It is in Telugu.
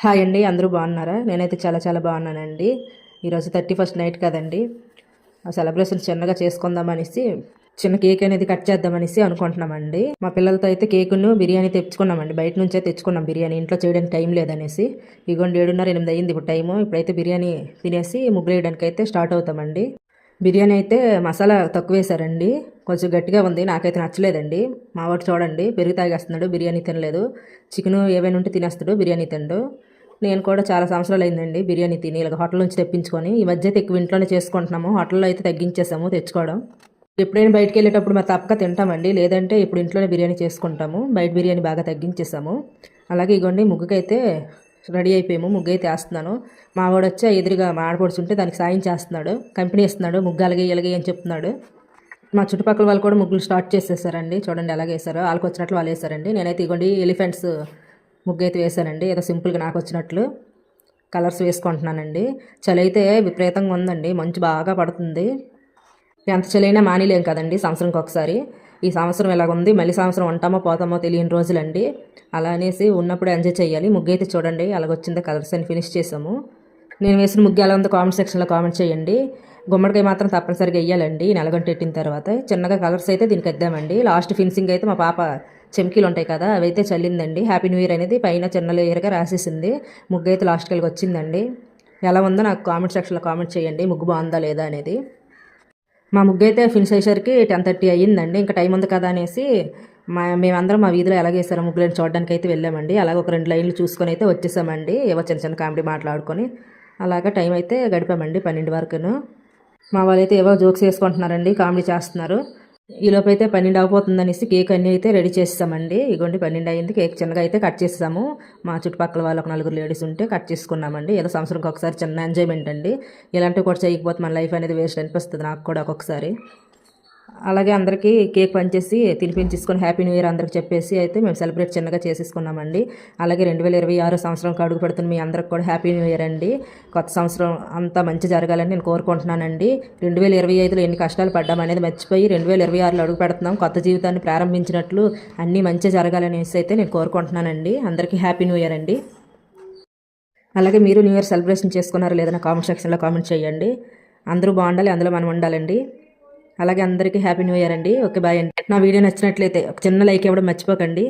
హాయ్ అండి, అందరూ బాగున్నారా? నేనైతే చాలా చాలా బాగున్నానండి. ఈరోజు 31st నైట్ కదండి. ఆ సెలబ్రేషన్ చిన్నగా చేసుకుందామనేసి చిన్న కేక్ అనేది కట్ చేద్దామనేసి అనుకుంటున్నామండి. మా పిల్లలతో అయితే కేకును బిర్యానీ తెచ్చుకున్నామండి. బయట నుంచే తెచ్చుకున్నాం బిర్యానీ. ఇంట్లో చేయడానికి టైం లేదనేసి. ఇగోండి 7:30 8 అయ్యింది ఇప్పుడు టైము. ఇప్పుడైతే బిర్యానీ తినేసి ముగ్గులు వేయడానికి అయితే స్టార్ట్ అవుతామండి. బిర్యానీ అయితే మసాలా తక్కువ వేశారండి. కొంచెం గట్టిగా ఉంది, నాకైతే నచ్చలేదండి. మా వాడు చూడండి పెరుగు తాగేస్తున్నాడు, బిర్యానీ తినలేదు. చికెను ఏవైనా ఉంటే తినేస్తాడు, బిర్యానీ తినడు. నేను కూడా చాలా సంవత్సరాలు అయిందండి బిర్యానీ తిని ఇలాగ హోటల్ నుంచి తెప్పించుకొని. ఈ మధ్య అయితే ఎక్కువ ఇంట్లోనే చేసుకుంటున్నాము, హోటల్లో అయితే తగ్గించేసాము తెచ్చుకోవడం. ఎప్పుడైనా బయటికి వెళ్ళేటప్పుడు మరి తప్పక తింటామండి, లేదంటే ఇప్పుడు ఇంట్లోనే బిర్యానీ చేసుకుంటాము. బయట బిర్యానీ బాగా తగ్గించేసాము. అలాగే ఇగోండి ముగ్గుకైతే రెడీ అయిపోయాము. ముగ్గు అయితే వేస్తున్నాను. మా వాడు వచ్చి ఎదురుగా మా ఆడపడుచుంటే దానికి సాయం చేస్తున్నాడు, కంపెనీ ఇస్తున్నాడు. ముగ్గు అలాగే ఇలాగే అని చెప్తున్నాడు. మా చుట్టుపక్కల వాళ్ళు కూడా ముగ్గులు స్టార్ట్ చేసేసారండి. చూడండి ఎలాగ వేసారో, వాళ్ళకి వచ్చినట్లు వాళ్ళు వేసారండి. నేనైతే ఇగోండి ఎలిఫెంట్స్ ముగ్గు అయితే వేసానండి, ఏదో సింపుల్గా నాకు వచ్చినట్లు కలర్స్ వేసుకుంటున్నానండి. చలి అయితే విపరీతంగా ఉందండి, మంచు బాగా పడుతుంది. ఎంత చలైనా మానేలేం కదండి సంవత్సరంకి ఒకసారి. ఈ సంవత్సరం ఇలాగ ఉంది, మళ్ళీ సంవత్సరం ఉంటామో పోతామో తెలియని రోజులండి. అలా అనేసి ఉన్నప్పుడు ఎంజాయ్ చేయాలి. ముగ్గు అయితే చూడండి అలాగొచ్చిందో, కలర్స్ అని ఫినిష్ చేసాము. నేను వేసిన ముగ్గు ఎలా ఉందో కామెంట్ సెక్షన్లో కామెంట్ చేయండి. గుమ్మడికాయ మాత్రం తప్పనిసరిగా వేయాలండి నెలగంట పెట్టిన తర్వాత. చిన్నగా కలర్స్ అయితే దీనికి వేద్దామండి. లాస్ట్ ఫినిషింగ్ అయితే మా పాప చెమ్కీలు ఉంటాయి కదా, అవి అయితే చల్లిందండి. హ్యాపీ న్యూ ఇయర్ అనేది పైన చిన్న లేయర్గా రాసేసింది. ముగ్గు అయితే లాస్ట్కి వెళ్ళి వచ్చిందండి. ఎలా ఉందో నాకు కామెంట్ సెక్షన్లో కామెంట్ చేయండి, ముగ్గు బాగుందా లేదా అనేది. మా ముగ్గు అయితే ఫినిష్ అయ్యేసరికి 10:30 అయ్యిందండి. ఇంకా టైం ఉంది కదా అనేసి మేమందరం మా వీధిలో ఎలాగేసారో ముగ్గులను చూడడానికి అయితే వెళ్ళామండి. అలాగే ఒక 2 లైన్లు చూసుకొని అయితే వచ్చేసామండి. ఏవో చిన్న చిన్న కామెడీ మాట్లాడుకొని అలాగా టైం అయితే గడిపామండి 12 వరకును. మా వాళ్ళైతే ఏవో జోక్స్ వేసుకుంటున్నారండి, కామెడీ చేస్తున్నారు. ఈలోపు అయితే 12 అయిపోతుందనేసి కేక్ అన్నీ అయితే రెడీ చేస్తామండి. ఇగోండి 12 అయింది. కేక్ చిన్నగా అయితే కట్ చేస్తాము. మా చుట్టుపక్కల వాళ్ళు ఒక 4 లేడీస్ ఉంటే కట్ చేసుకున్నామండి. ఏదో సంవత్సరంకి ఒకసారి చిన్న ఎంజాయ్మెంట్ అండి. ఇలాంటివి కూడా చేయకపోతే మన లైఫ్ అనేది వేస్ట్ అనిపిస్తుంది నాకు కూడా ఒక్కొక్కసారి. అలాగే అందరికీ కేక్ పంచేసి తినిపించేసుకొని హ్యాపీ న్యూ ఇయర్ అందరికి చెప్పేసి అయితే మేము సెలబ్రేట్ చిన్నగా చేసేసుకున్నామండి. అలాగే 2026 సంవత్సరంకి అడుగు పెడుతున్న మీ అందరికి కూడా హ్యాపీ న్యూ ఇయర్ అండి. కొత్త సంవత్సరం అంతా మంచి జరగాలని నేను కోరుకుంటున్నానండి. 2025లో ఎన్ని కష్టాలు పడ్డామనేది మర్చిపోయి 2026లో అడుగు పెడుతున్నాం. కొత్త జీవితాన్ని ప్రారంభించినట్లు అన్నీ మంచి జరగాలనేసి అయితే నేను కోరుకుంటున్నానండి. అందరికీ హ్యాపీ న్యూ ఇయర్ అండి. అలాగే మీరు న్యూ ఇయర్ సెలబ్రేషన్ చేసుకున్నారో లేదన్నా కామెంట్ సెక్షన్లో కామెంట్ చేయండి. అందరూ బాగుండాలి, అందులో మనం ఉండాలండి. అలాగే అందరికీ హ్యాపీ న్యూ ఇయర్ అండి. ఓకే, బాయ్ అండి. నా వీడియో నచ్చినట్లయితే ఒక చిన్న లైక్ ఇవ్వడం మర్చిపోకండి.